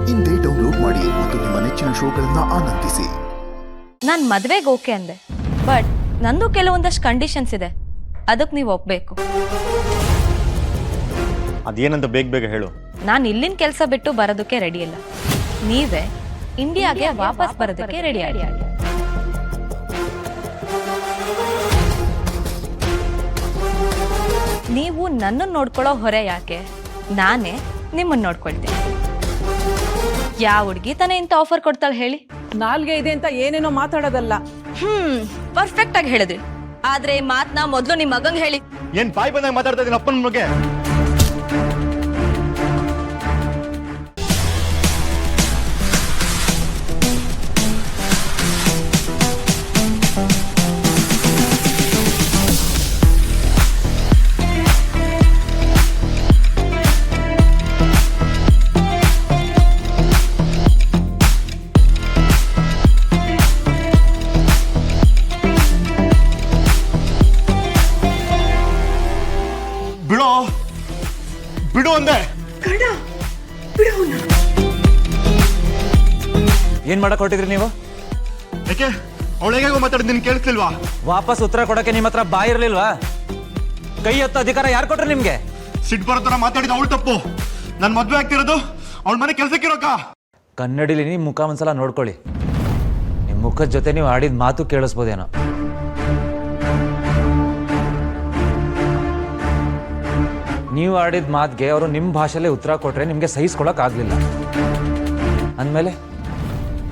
ಇಂದೇ ಡೌನ್ಲೋಡ್ ಮಾಡಿ ಮತ್ತು ನಿಮ್ಮ ನೆಚ್ಚಿನ ಶೋಗಳನ್ನ ಆನಂದಿಸಿ. ನಾನು ಮದುವೆಗೆ ಓಕೆ ಅಂದೆ, ಬಟ್ ನಂದು ಕೆಲವೊಂದಷ್ಟು ಕಂಡೀಷನ್ಸ್ ಇದೆ, ಅದಕ್ಕೆ ನೀವು ಒಪ್ಪಬೇಕು. ಅದೇನಂತ ಬೇಗ ಹೇಳು. ನಾನು ಇಲ್ಲಿನ ಕೆಲಸ ಬಿಟ್ಟು ಬರೋದಕ್ಕೆ ರೆಡಿ ಇಲ್ಲ. ನೀವೇ ಇಂಡಿಯಾಗೆ ವಾಪಸ್ ಬರೋದಕ್ಕೆ ರೆಡಿ ಆಗಿ. ನೀವು ನನ್ನನ್ನು ನೋಡ್ಕೊಳ್ಳೋ ಹೊರೆ ಯಾಕೆ, ನಾನೇ ನಿಮ್ಮನ್ನು ನೋಡ್ಕೊಳ್ತೀನಿ. ಯಾವ ಹುಡುಗಿ ತಾನೇ ಇಂಥ ಆಫರ್ ಕೊಡ್ತಾಳೆ ಹೇಳಿ? ನಾಲ್ಗೆ ಇದೆ ಅಂತ ಏನೇನೋ ಮಾತಾಡೋದಲ್ಲ. ಪರ್ಫೆಕ್ಟ್ ಆಗಿ ಹೇಳಿದ್ರಿ. ಆದ್ರೆ ಈ ಮಾತನ್ನ ಮೊದಲು ನಿಮ್ಮ ಮಗಂಗೆ ಹೇಳಿ. ಏನ್ ಬಾಯಿ ಬಂದಾಗ ಮಾತಾಡ್ತಾ ಇದ್ದೀನಿ ಅಪ್ಪನ ಬಗ್ಗೆ? ಬಿಡು ಅಂದೆ. ಏನ್ ಮಾಡಕ್ ಹೊರಟಿದ್ರಿ ನೀವು? ಯಾಕೆ ಅವಳಿಗೆ ಮಾತಾಡಿದ್ ನಿನ್ ಕೇಳಿಸ್ಲಿಲ್ವಾ? ವಾಪಸ್ ಉತ್ತರ ಕೊಡಕ್ಕೆ ನಿಮ್ಮ ಹತ್ರ ಬಾಯಿ ಇರ್ಲಿಲ್ವಾ? ಕೈ ಎತ್ತ ಅಧಿಕಾರ ಯಾರು ಕೊಟ್ರು ನಿಮ್ಗೆ? ಸಿಟ್ಟು ಬರೋ ತರ ಮಾತಾಡಿದ ಅವಳು ತಪ್ಪು. ನನ್ ಮದ್ವೆ ಆಗ್ತಿರೋದು ಅವಳ ಮನೆ ಕೆಲ್ಸಕ್ಕಿರೋಕ. ಕನ್ನಡಿಲಿ ನಿಮ್ ಮುಖ ಒಂದ್ಸಲ ನೋಡ್ಕೊಳ್ಳಿ. ನಿಮ್ ಮುಖದ ಜೊತೆ ನೀವು ಆಡಿದ ಮಾತು ಕೇಳಿಸ್ಬೋದೇನೋ. ನೀವು ಆಡಿದ ಮಾತಿಗೆ ಅವರು ನಿಮ್ಮ ಭಾಷೆಯಲ್ಲೇ ಉತ್ತರ ಕೊಟ್ರೆ ನಿಮಗೆ ಸಹಿಸ್ಕೊಳಕ್ ಆಗ್ಲಿಲ್ಲ ಅಂದಮೇಲೆ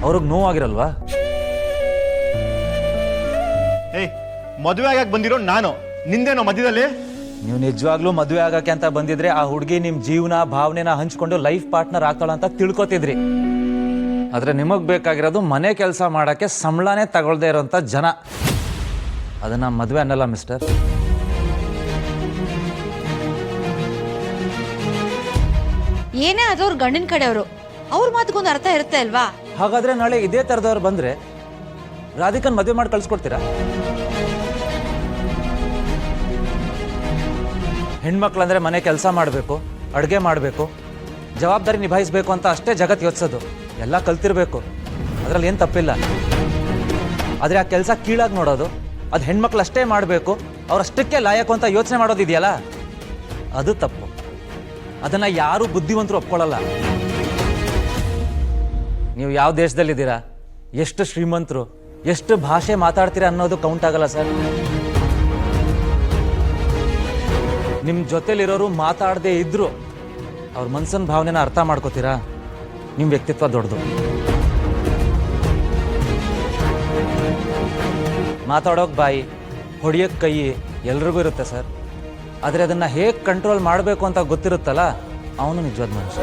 ಅವ್ರಿಗೆ ನೋವಾಗಿರಲ್ವಾ? ಏಯ್, ಮದುವೆ ಆಗಕ್ಕೆ ಬಂದಿರೋ ನಾನು, ನಿಂದೇನೋ ಮಧ್ಯದಲ್ಲಿ? ನೀವು ನಿಜವಾಗ್ಲೂ ಮದುವೆ ಆಗಕ್ಕೆ ಅಂತ ಬಂದಿದ್ರೆ ಆ ಹುಡುಗಿ ನಿಮ್ಮ ಜೀವನ ಭಾವನೆನ ಹಂಚ್ಕೊಂಡು ಲೈಫ್ ಪಾರ್ಟ್ನರ್ ಆಗ್ತಾಳ ಅಂತ ತಿಳ್ಕೊತಿದ್ರಿ. ಆದ್ರೆ ನಿಮಗ್ ಬೇಕಾಗಿರೋದು ಮನೆ ಕೆಲಸ ಮಾಡಕ್ಕೆ ಸಂಬಳನೇ ತಗೊಳ್ದೇ ಇರೋಂಥ ಜನ. ಅದನ್ನ ಮದುವೆ ಅನ್ನಲ್ಲ ಮಿಸ್ಟರ್. ಏನೇ ಆದವ್ರು ಗಂಡಿನ ಕಡೆಯವರು, ಅವ್ರ ಮಾತುಗೊಂದು ಅರ್ಥ ಇರುತ್ತೆ ಅಲ್ವಾ? ಹಾಗಾದ್ರೆ ನಾಳೆ ಇದೇ ತರದವ್ರು ಬಂದ್ರೆ ರಾಧಿಕನ್ ಮದುವೆ ಮಾಡಿ ಕಳ್ಸಿಕೊಡ್ತೀರಾ? ಹೆಣ್ಮಕ್ಳಂದ್ರೆ ಮನೆ ಕೆಲಸ ಮಾಡಬೇಕು, ಅಡುಗೆ ಮಾಡಬೇಕು, ಜವಾಬ್ದಾರಿ ನಿಭಾಯಿಸಬೇಕು ಅಂತ ಅಷ್ಟೇ ಜಗತ್ತು ಯೋಚಿಸೋದು. ಎಲ್ಲ ಕಲ್ತಿರ್ಬೇಕು, ಅದರಲ್ಲಿ ಏನು ತಪ್ಪಿಲ್ಲ. ಆದರೆ ಆ ಕೆಲಸ ಕೀಳಾಗಿ ನೋಡೋದು, ಅದು ಹೆಣ್ಮಕ್ಳು ಅಷ್ಟೇ ಮಾಡಬೇಕು, ಅವರಷ್ಟಕ್ಕೆ ಲಾಯಕು ಅಂತ ಯೋಚನೆ ಮಾಡೋದಿದೆಯಲ್ಲ, ಅದು ತಪ್ಪು. ಅದನ್ನ ಯಾರು ಬುದ್ಧಿವಂತರು ಒಪ್ಕೊಳ್ಳಲ್ಲ. ನೀವು ಯಾವ ದೇಶದಲ್ಲಿದ್ದೀರಾ, ಎಷ್ಟು ಶ್ರೀಮಂತರು, ಎಷ್ಟು ಭಾಷೆ ಮಾತಾಡ್ತೀರಾ ಅನ್ನೋದು ಕೌಂಟ್ ಆಗಲ್ಲ ಸರ್. ನಿಮ್ಮ ಜೊತೆಲಿರೋರು ಮಾತಾಡದೇ ಇದ್ರು ಅವ್ರ ಮನ್ಸನ್ ಭಾವನೆನ ಅರ್ಥ ಮಾಡ್ಕೋತೀರಾ? ನಿಮ್ಮ ವ್ಯಕ್ತಿತ್ವ ದೊಡ್ಡದು. ಮಾತಾಡೋಕೆ ಬಾಯಿ, ಹೊಡಿಯೋಕ್ಕೆ ಕೈ ಎಲ್ರಿಗೂ ಇರುತ್ತೆ ಸರ್. ಆದರೆ ಅದನ್ನು ಹೇಗೆ ಕಂಟ್ರೋಲ್ ಮಾಡಬೇಕು ಅಂತ ಗೊತ್ತಿರುತ್ತಲ್ಲ, ಅವನು ನಿಜವಾದ ಮನುಷ್ಯ.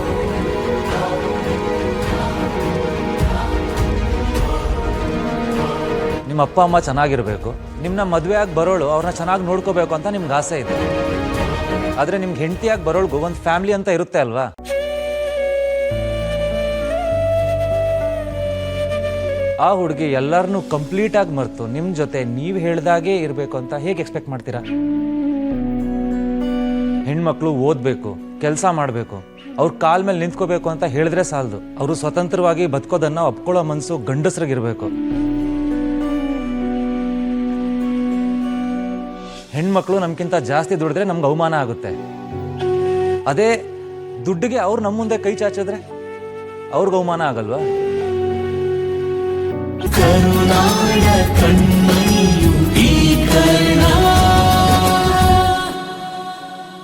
ನಿಮ್ಮ ಅಪ್ಪ ಅಮ್ಮ ಚೆನ್ನಾಗಿರಬೇಕು, ನಿಮ್ಮನ್ನ ಮದುವೆಯಾಗಿ ಬರೋಳು ಅವ್ರನ್ನ ಚೆನ್ನಾಗಿ ನೋಡ್ಕೋಬೇಕು ಅಂತ ನಿಮ್ಗೆ ಆಸೆ ಇದೆ. ಆದರೆ ನಿಮ್ಗೆ ಹೆಂಡತಿಯಾಗಿ ಬರೋಳ್ಗೂ ಒಂದು ಫ್ಯಾಮಿಲಿ ಅಂತ ಇರುತ್ತೆ ಅಲ್ವಾ? ಆ ಹುಡುಗಿ ಎಲ್ಲರನ್ನೂ ಕಂಪ್ಲೀಟಾಗಿ ಮರೆತು ನಿಮ್ಮ ಜೊತೆ ನೀವು ಹೇಳ್ದಾಗೆ ಇರಬೇಕು ಅಂತ ಹೇಗೆ ಎಕ್ಸ್ಪೆಕ್ಟ್ ಮಾಡ್ತೀರಾ? ಹೆಣ್ಮಕ್ಳು ಓದಬೇಕು, ಕೆಲಸ ಮಾಡಬೇಕು, ಅವ್ರ ಕಾಲ ಮೇಲೆ ನಿಂತ್ಕೋಬೇಕು ಅಂತ ಹೇಳಿದ್ರೆ ಸಾಲದು. ಅವರು ಸ್ವತಂತ್ರವಾಗಿ ಬದುಕೋದನ್ನ ಒಪ್ಕೊಳ್ಳೋ ಮನಸ್ಸು ಗಂಡಸ್ರಿಗಿರ್ಬೇಕು. ಹೆಣ್ಮಕ್ಳು ನಮ್ಗಿಂತ ಜಾಸ್ತಿ ದುಡಿದ್ರೆ ನಮ್ಗೆ ಅವಮಾನ ಆಗುತ್ತೆ. ಅದೇ ದುಡ್ಡಿಗೆ ಅವ್ರು ನಮ್ಮ ಮುಂದೆ ಕೈ ಚಾಚಿದ್ರೆ ಅವ್ರಿಗೆ ಅವಮಾನ ಆಗಲ್ವಾ?